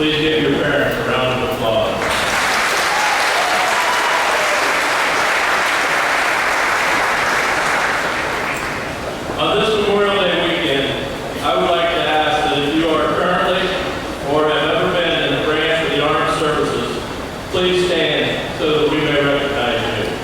Please give your parents a round of applause. On this Memorial Day weekend, I would like to ask that if you are currently or have ever been in a branch of the Armed Services, please stand so that we may recognize you.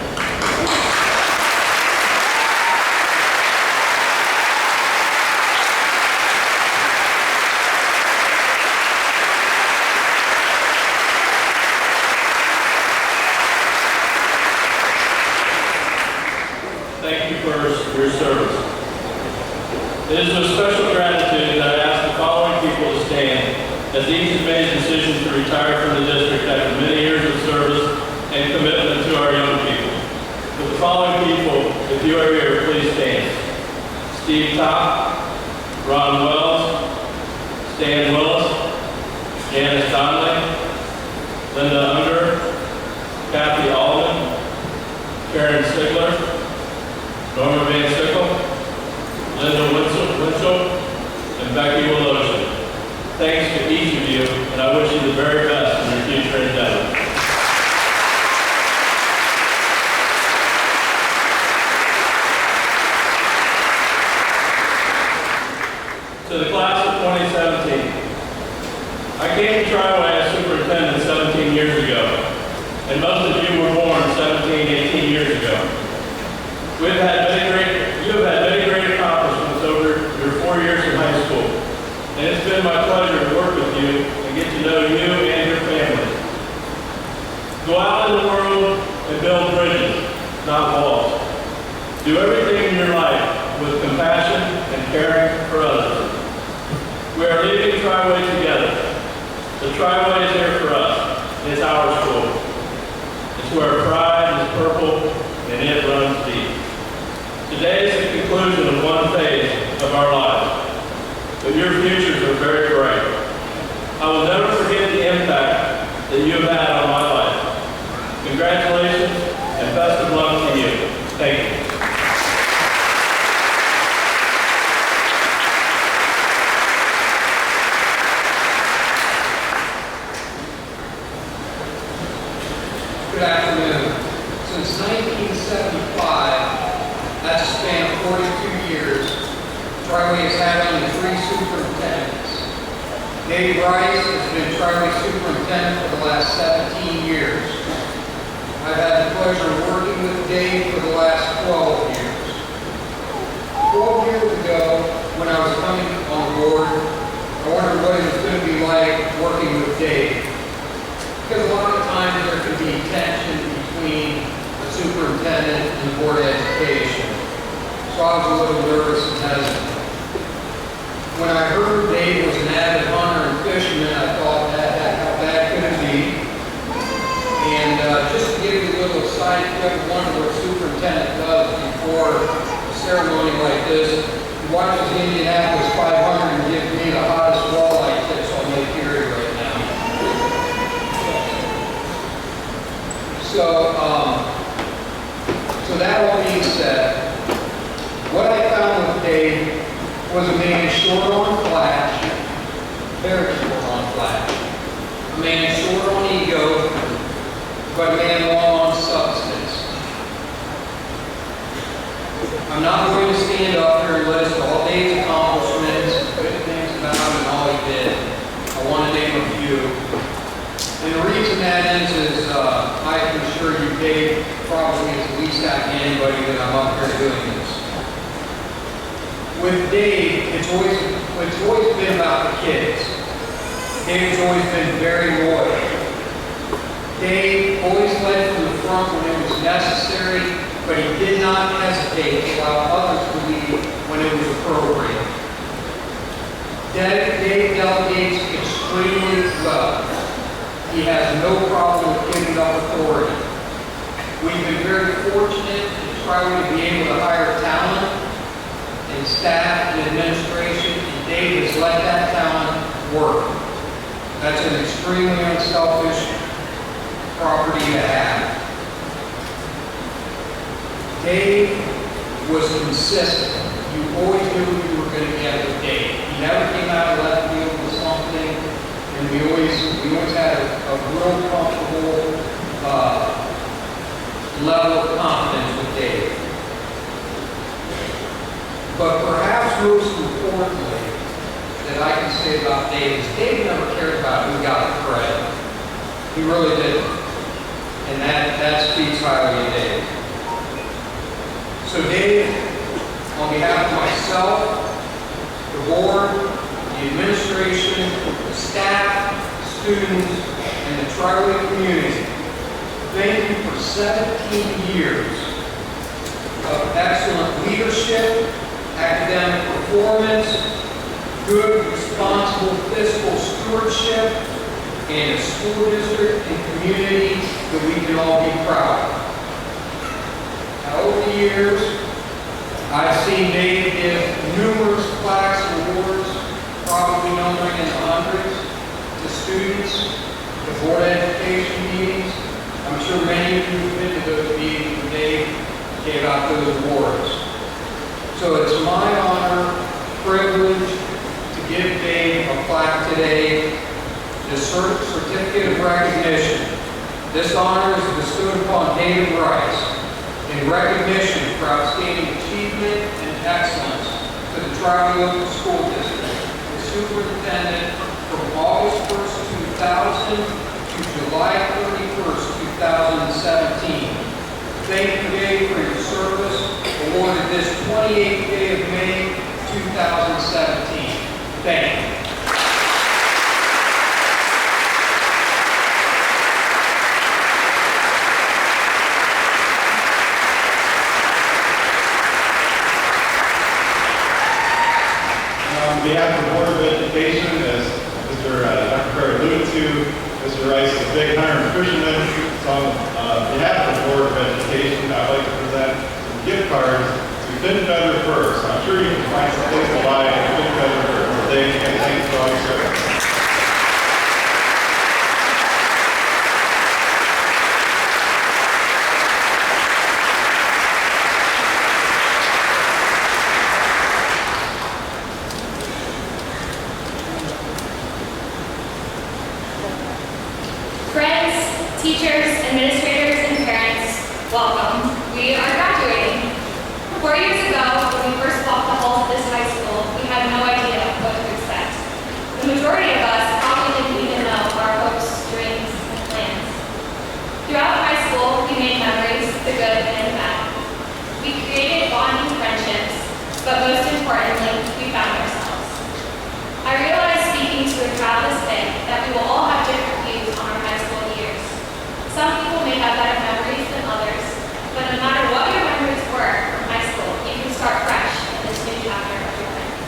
Thank you for your service. It is with special gratitude that I ask the following people to stand as each has made a decision to retire from the district after many years of service and commitment to our young people. With the following people, if you are here, please stand. Steve Topp, Ron Wells, Stan Willis, Janice Donnelly, Linda Unger, Kathy Alden, Karen Sigler, Norma Van Sickle, Linda Winchell, and Becky Willosion. Thanks to each of you, and I wish you the very best in your future endeavors. To the class of 2017, I came to Triway as superintendent 17 years ago, and most of you were born 17, 18 years ago. You have had many great accomplishments over your 4 years in high school, and it's been my pleasure to work with you and get to know you and your family. Go out in the world and build bridges, not walls. Do everything in your life with compassion and caring for others. We are leaving Triway together. The Triway is here for us. It's our school. It's where pride is purple and it runs deep. Today is the conclusion of one phase of our lives, but your futures are very bright. I will never forget the impact that you have had on my life. Congratulations and best of luck to you. Thank you. Good afternoon. Since 1975, that's a span of 42 years, Triway has had only 3 superintendents. Dave Rice has been Triway superintendent for the last 17 years. I've had the pleasure of working with Dave for the last 12 years. 12 years ago, when I was coming on board, I wondered what it was going to be like working with Dave. Because a lot of times there can be tension between the superintendent and the Board of Education. So I was a little nervous and hesitant. When I heard Dave was an avid hunter and fisherman, I thought, how bad could it be? And just to give you a little side clip of what a superintendent does before a ceremony like this, he watches the Indianapolis 500 and gives me the hottest walleye tips on Lake Erie right now. So that all being said, what I found with Dave was a man short on flash, very short on flash. A man short on ego, but a man long on substance. I'm not going to stand up here and list all Dave's accomplishments, good things about him and all he did. I want to name a few. And the reason that is I can assure you Dave probably is the least happy anybody that I'm up here doing this. With Dave, it's always been about the kids. Dave's always been very loyal. Dave always led from the front when it was necessary, but he did not hesitate to allow others to lead when it was appropriate. Dave delegates extremely well. He has no problem with giving up authority. We've been very fortunate to try to be able to hire talent and staff and administration, and Dave has let that talent work. That's an extremely unselfish property to have. Dave was consistent. You always knew you were going to get with Dave. He never came out of left field with something. and we always had a real comfortable level of confidence with Dave. But perhaps most importantly that I can say about Dave is Dave never cared about who got the credit. He really didn't. And that speaks highly of Dave. So Dave, on behalf of myself, the board, the administration, the staff, students, and the Triway community, thank you for 17 years of excellent leadership, academic performance, good, responsible fiscal stewardship, and a school district and community that we can all be proud of. Now, over the years, I've seen Dave give numerous plaques and awards, probably numbering in the hundreds, to students, to board education meetings. I'm sure many of you have been to those meetings where Dave gave out those awards. So it's my honor, privilege, to give Dave a plaque today, the certificate of recognition. This honor is bestowed upon David Rice in recognition for outstanding achievement and excellence to the Triway Local School District, the superintendent from August 1st, 2000 to July 31st, 2017. Thank you, Dave, for your service, awarded this 28th day of May, 2017. Thank you. On behalf of the Board of Education, as Mr. Dr. Perry alluded to, Mr. Rice is a big Hiram fisherman. So on behalf of the Board of Education, I'd like to present some gift cards to Fit Better First. I'm sure you can find some things to buy at Fit Better First. Thank you, and thanks for all your service. Friends, teachers, administrators, and parents, welcome. We are graduating. 4 years ago, when we first walked the halls of this high school, we had no idea what to expect. The majority of us probably didn't even know our hopes, dreams, and plans. Throughout high school, we made memories, the good and the bad. We created bonding friendships, but most importantly, we found ourselves. I realized speaking to a crowd this big that we will all have different views on our high school years. Some people may have better memories than others, but no matter what your memories were from high school, you can start fresh in this new chapter of your life.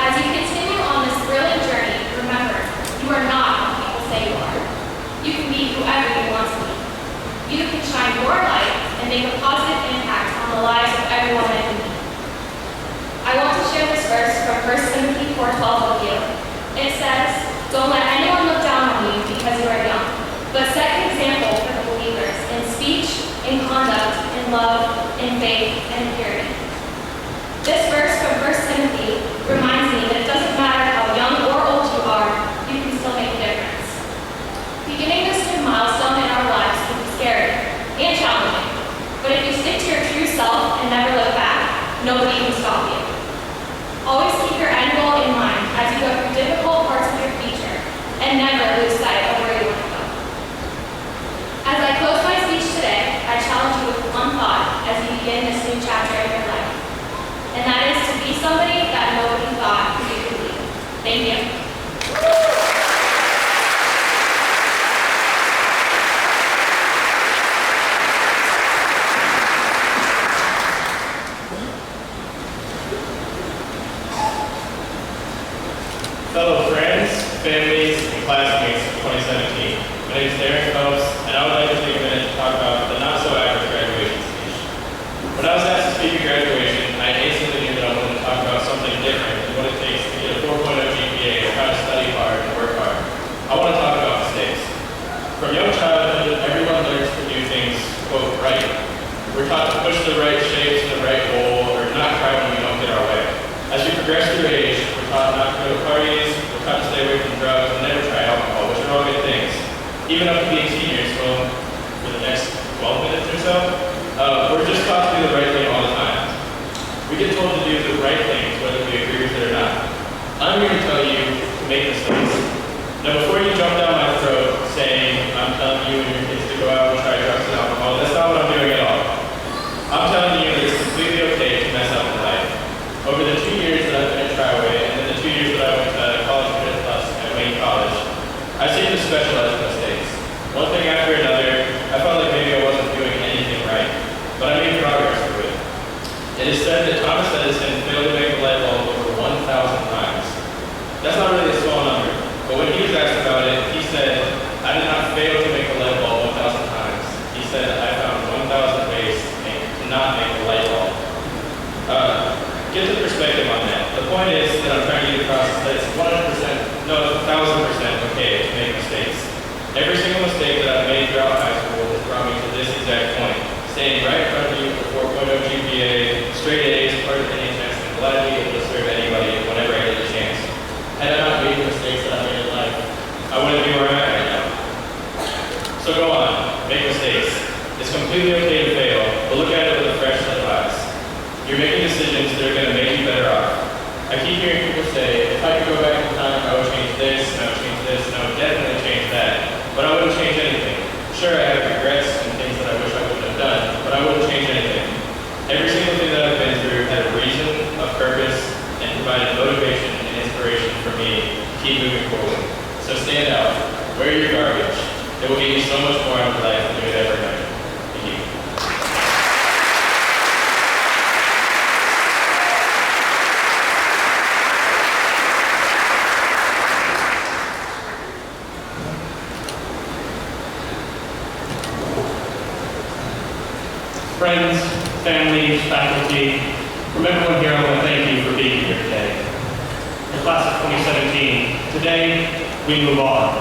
As you continue on this thrilling journey, remember, you are not what people say you are. You can be whoever you want to be. You can shine your light and make a positive impact on the lives of everyone that you meet. I want to share this verse from 1 Timothy 4:12 with you. It says, "Don't let anyone look down on you because you are young, but set an example for the believers in speech, in conduct, in love, in faith, and purity." This verse from 1 Timothy reminds me that it doesn't matter how young or old you are, you can still make a difference. Beginning this new milestone in our lives can be scary and challenging, but if you stick to your true self and never look back, nobody can stop you. Always keep your end goal in mind as you go through difficult parts of your future, and never lose sight of where you want to go. As I close my speech today, I challenge you with one thought as you begin this new chapter in your life, and that is to be somebody that nobody thought you could be. Thank you. Fellow friends, families, and classmates of 2017, my name is Darren Phelps, and I would like to take a minute to talk about the not-so-average graduation speech. When I was asked to speak at graduation, I instantly knew that I wanted to talk about something different than what it takes to get a 4.0 GPA or how to study hard and work hard. I want to talk about mistakes. From young childhood, everyone learns to do things, quote, right. We're taught to push the right shapes in the right hole or not cry when we don't get our way. As we progress through age, we're taught not to go to parties, we're taught to stay away from drugs, and even up to being seniors, well, for the next 12 minutes or so, we're just taught to do the right thing all the time. We get told to do the right things, whether we agree with it or not. I'm here to tell you to make mistakes. Now, before you jump down my throat saying, I'm telling you and your kids to go out and try drugs and alcohol, that's not what I'm doing at all. I'm telling you that it's completely okay to mess up in life. Over the 2 years that I've been at Triway, and then the 2 years that I went to college credit plus at Wayne College, I seem to specialize in mistakes. One thing after another, I felt like maybe I wasn't doing anything right, but I made progress through it. It is said that Thomas Edison failed to make a light bulb over 1,000 times. That's not really a small number, but when he was asked about it, he said, I did not fail to make a light bulb 1,000 times. He said, I found 1,000 ways to not make a light bulb. Get the perspective on that. The point is that I'm trying to get across that it's 100%, no, 1,000% okay to make mistakes. Every single mistake that I've made throughout high school has brought me to this exact point. Staying right in front of you with a 4.0 GPA, straight A's, part of the NHS, and gladly able to serve anybody whenever I get the chance. Had I not made the mistakes that I made in life, I wouldn't be where I'm at right now. So go on, make mistakes. It's completely okay to fail, but look at it with a fresh set of eyes. You're making decisions that are going to make you better off. I keep hearing people say, if I could go back in time, I would change this, and I would change this, and I would definitely change that. But I wouldn't change anything. Sure, I have regrets and things that I wish I wouldn't have done, but I wouldn't change anything. Every single thing that I've been through had a reason, a purpose, and provided motivation and inspiration for me to keep moving forward. So stand out, wear your garbage. It will get you so much more out of life than you would ever imagine. Thank you. Friends, family, faculty, from everyone here, I want to thank you for being here today. The class of 2017, today we move on.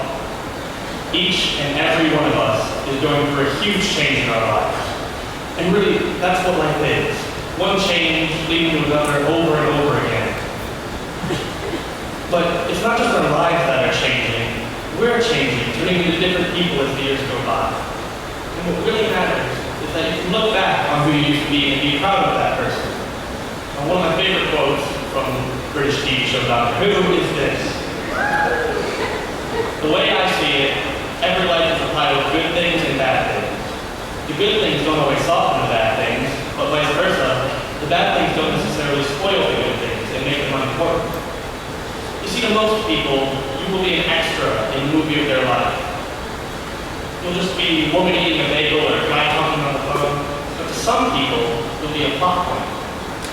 Each and every one of us is going through a huge change in our lives. And really, that's what life is. One change leading to another over and over again. But it's not just our lives that are changing. We're changing, turning into different people as the years go by. And what really matters is that you can look back on who you used to be and be proud of that person. One of my favorite quotes from British TV show Doctor Who is this. The way I see it, every life is a pile of good things and bad things. The good things don't always soften the bad things, but vice versa, the bad things don't necessarily spoil the good things and make them unimportant. You see, to most people, you will be an extra in the movie of their life. You'll just be a woman eating a bagel or a guy talking on the phone. But to some people, you'll be a plot point.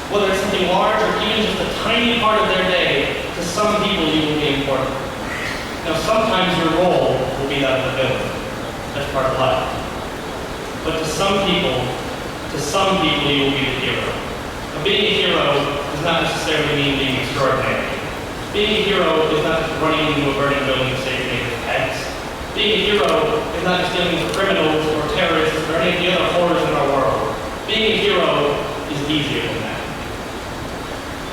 Whether it's something large or even just a tiny part of their day, to some people you will be important. Now sometimes your role will be that of the villain. That's part of life. But to some people you will be the hero. Now being a hero does not necessarily mean being extraordinary. Being a hero is not just running into a burning building to save neighbors' pets. Being a hero is not just dealing with criminals or terrorists or any of the other horrors in our world. Being a hero is easier than that.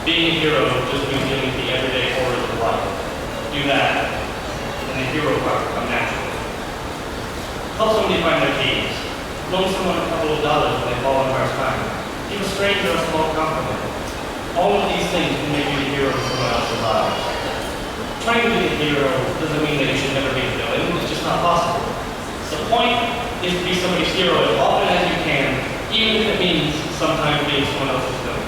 Being a hero just means dealing with the everyday horrors of life. Do that, and the hero part will come naturally. Help somebody find their keys. Loan someone a couple of dollars when they fall on hard time. Give a stranger a small compliment. All of these things can make you the hero of someone else's lives. Trying to be a hero doesn't mean that you should never be a villain. It's just not possible. The point is to be somebody's hero as often as you can, even if it means sometimes being someone else's villain.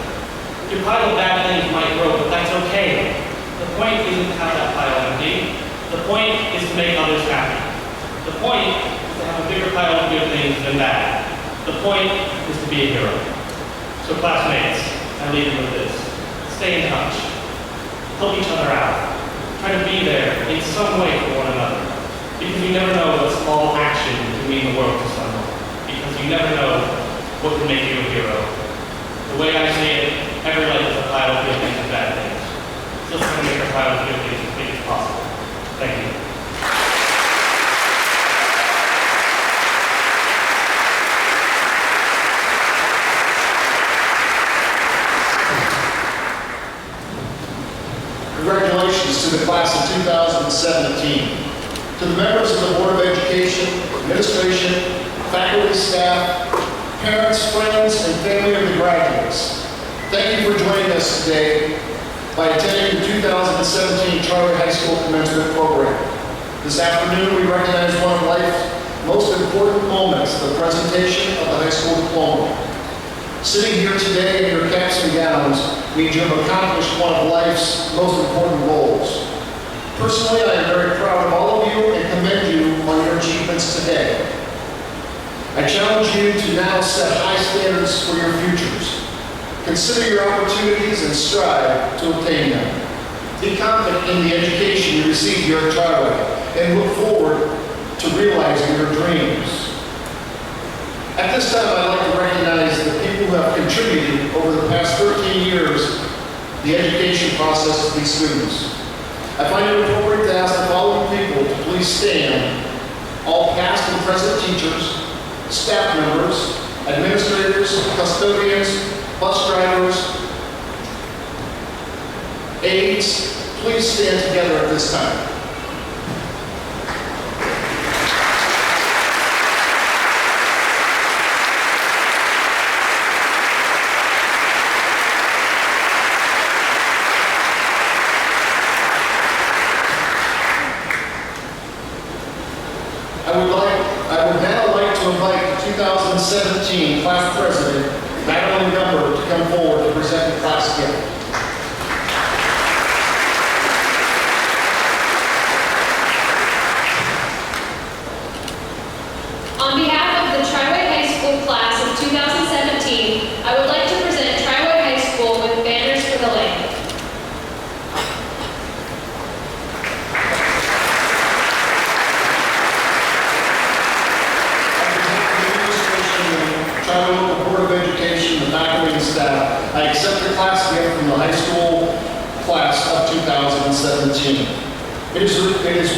Your pile of bad things might grow, but that's okay. The point isn't to have that pile empty. The point is to make others happy. The point is to have a bigger pile of good things than bad. The point is to be a hero. So classmates, I leave you with this. Stay in touch. Help each other out. Try to be there in some way for one another. Because you never know what small action can mean the world to someone. Because you never know what can make you a hero. The way I see it, every life is a pile of good things and bad things. So let's try to make our pile of good things as big as possible. Thank you. Congratulations to the class of 2017. To the members of the Board of Education, administration, faculty, staff, parents, friends, and family of the graduates, thank you for joining us today by attending the 2017 Triway High School Commencement Program. This afternoon, we recognize one of life's most important moments, the presentation of the high school diploma. Sitting here today in your caps and gowns means you have accomplished one of life's most important goals. Personally, I am very proud of all of you and commend you on your achievements today. I challenge you to now set high standards for your futures. Consider your opportunities and strive to obtain them. Be confident in the education you receive here at Triway and look forward to realizing your dreams. At this time, I'd like to recognize the people who have contributed over the past 13 years the education process of these students. I find it appropriate to ask the following people to please stand: all past and present teachers, staff members, administrators, custodians, bus drivers, aides, please stand together at this time. I would now like to invite the 2017 class president, Madeline Gumber, to come forward to present the class gift. On behalf of the Triway High School class of 2017, I would like to present Triway High School with banners for the lane. Triway local Board of Education, the faculty and staff, I accept the class gift from the high school class of 2017. It is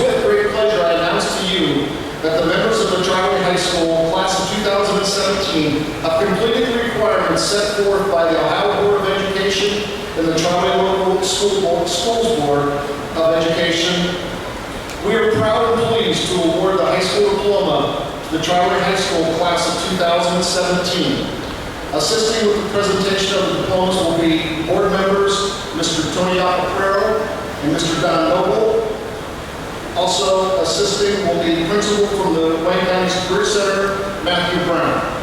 with great pleasure I announce to you that the members of the Triway High School class of 2017 have completed the requirements set forth by the Ohio Board of Education and the Triway Local Schools Board of Education. We are proud and pleased to award the high school diploma to the Triway High School class of 2017. Assisting with the presentation of the diplomas will be board members Mr. Tony Apapero and Mr. Don Noble. Also assisting will be principal from the Wayne County Career Center, Matthew Brown.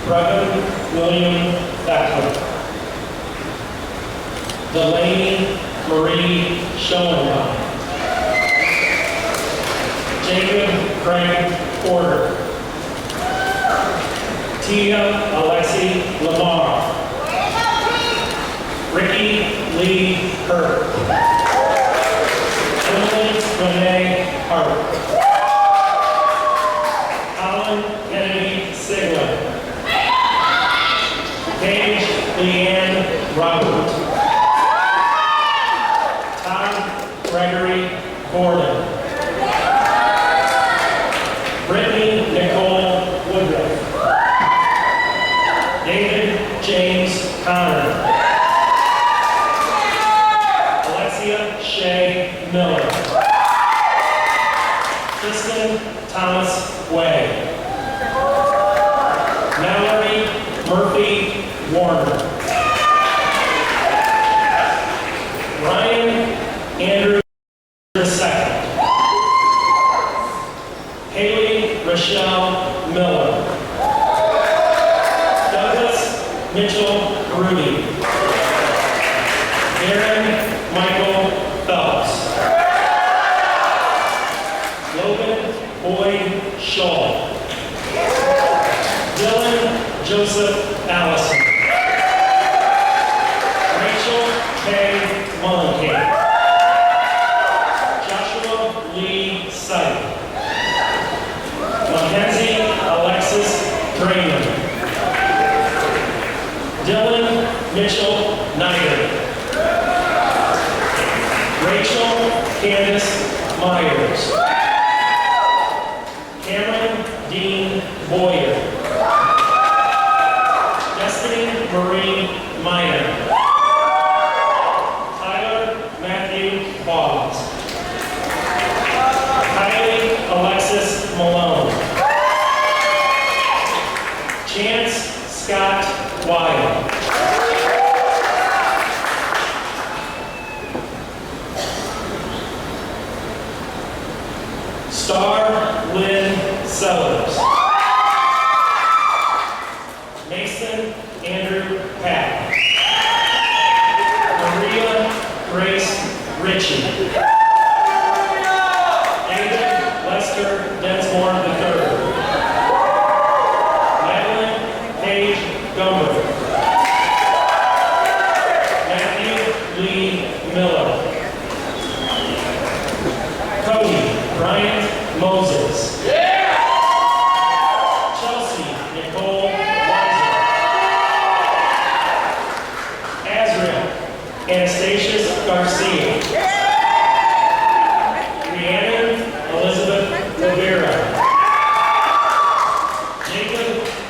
Reverend William Beckler, Delaney Marie Schoenheim, Jacob Craig Porter, Tia Alexi Lamar, Ricky Lee Kirk, Emily Renee Hart, Colin Kennedy Sigler, Paige Leanne Robert, Todd Gregory Gordon, Brittany Nicole Woodruff, David James Connor, Alexia Shea Miller, Kristen Thomas Way, Mallory Murphy Warner, Ryan Andrew II, Haley Rochelle Miller, Douglas Mitchell Rudy, Aaron Michael Phelps, Logan Boyd Shaw, Dylan Joseph Allison, Rachel K. Mullenkamp, Joshua Lee Sight, Mackenzie Alexis Draymond, Dylan Mitchell Snyder. Rachel Candace Myers. Cameron Dean Boyer. Destiny Marie Minor. Tyler Matthew Boggs. Kylie Alexis Malone. Chance Scott Wild. Star Lynn Sellers. Mason Andrew Pack. Maria Grace Ritchie. David Lester Densmore III. Madeline Paige Gumber. Matthew Lee Miller. Cody Bryant Moses. Chelsea Nicole Weiser. Azrael Anastasius Garcia. Rhiannon Elizabeth Rivera. Jacob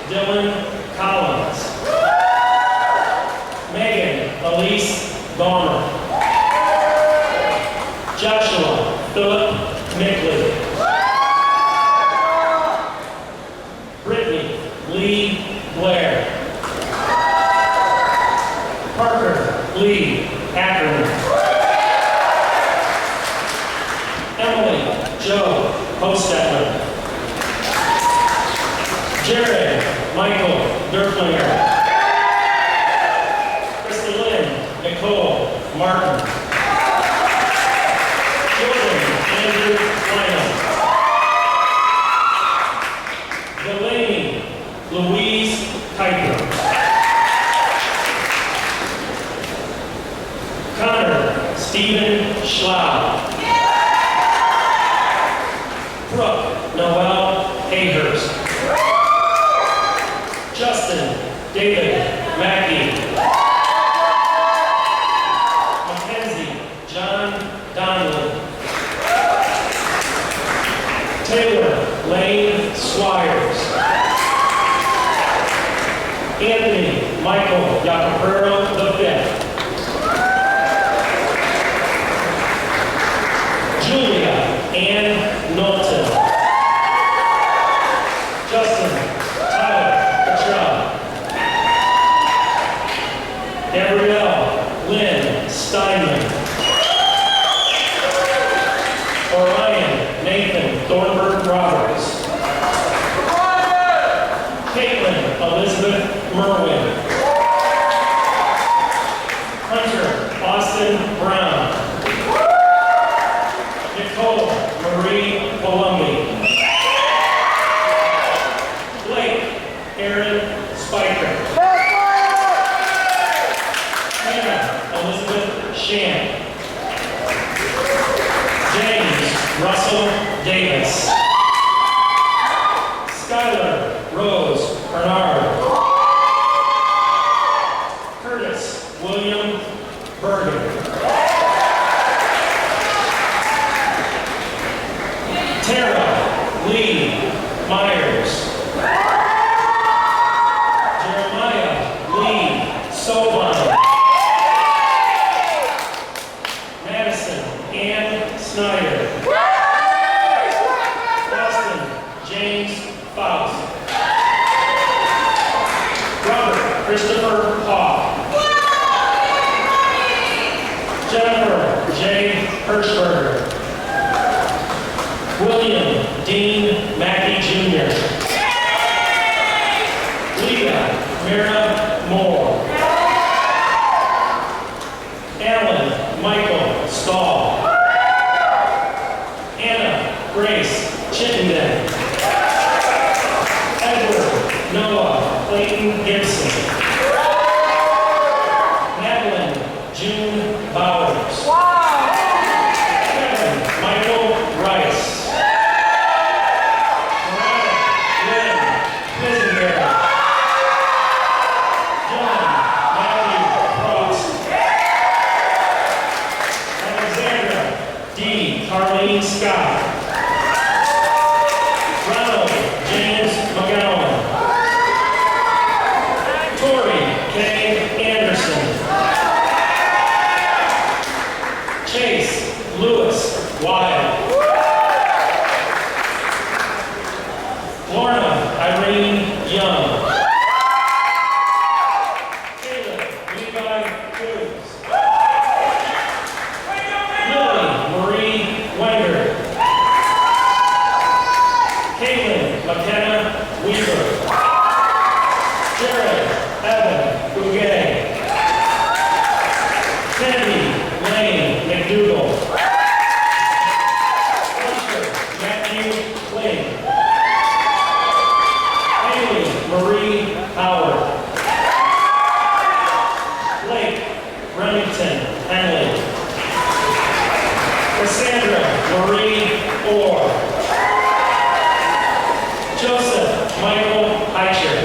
Dylan Collins. Megan Elise Gomer. Joshua Philip Mickley. Brittany Lee Blair. Parker Lee Ackerman. Emily Joe Hostetler. Jared Michael Derflinger. Krista Lynn Nicole Martin. Jordan Andrew Lynn. Delaney Louise Kuiper. Connor Stephen Schlau. Brooke Noel Hayhurst. Justin David Mackey. Mackenzie John Donnelly. Taylor Lane Swires. Anthony Michael Yacoperro V. Julia Ann Knowlton. Justin Tyler Petrell. Gabrielle Lynn Steinman. Orion Nathan Thornburg Roberts. Caitlin Elizabeth Merwin. Hunter Austin Brown. Nicole Marie Columbi. Blake Aaron Spiker. Hannah Elizabeth Shan. James Russell Davis. Skylar Rose Bernard. Curtis William Bergen. Tara Lee Myers. Jeremiah Lee Soban. Madison Ann Snyder. Austin James Faust. Robert Christopher Hawk. Jennifer J. Hirschberger. William Dean Mackey Jr. Leah Mira Moore. Alan Michael Stahl. Anna Grace Chittenden. Edward Noah Clayton Gibson. Madeline June Bowers. Kevin Michael Rice. Lynn Quisenberry. John Wild. Lorna Irene Young. Caleb Levi Cruz. Lily Marie Wenger. Caitlin McKenna Weaver. Jared Evan Bouguet. Kennedy Lane McDougall. Usher Matthew Lane. Haley Marie Howard. Blake Remington Henley. Cassandra Marie Orr. Joseph Michael Eicher.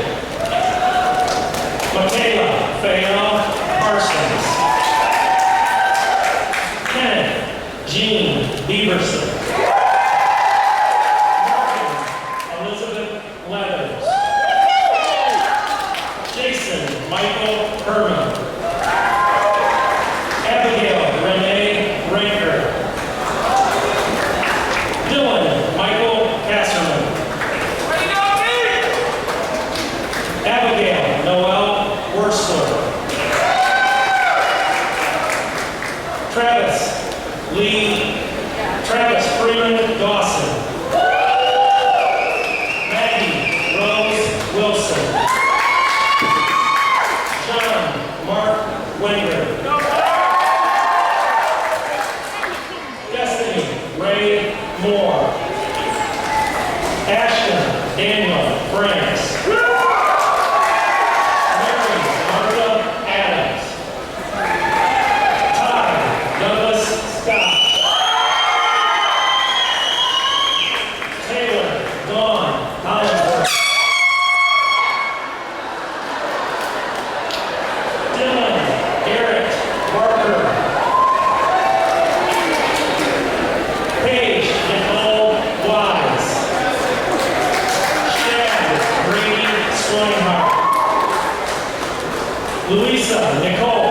Michaela Fayal Parsons. Kenneth Jean Beaverson. Morgan Elizabeth Leathers. Jason Michael Herman. Abigail Renee Ranker. Dylan Michael Kasserman. Abigail Noel Wursler. Travis Freeman Dawson. Maggie Rose Wilson. John Mark Wenger. Destiny Ray Moore. Ashton Daniel Franks. Mary Martha Adams. Ty Douglas Scott. Taylor Dawn Hollingsworth. Dylan Garrett Barker. Paige Nicole Wise. Shad Brady Swinehart. Louisa Nicole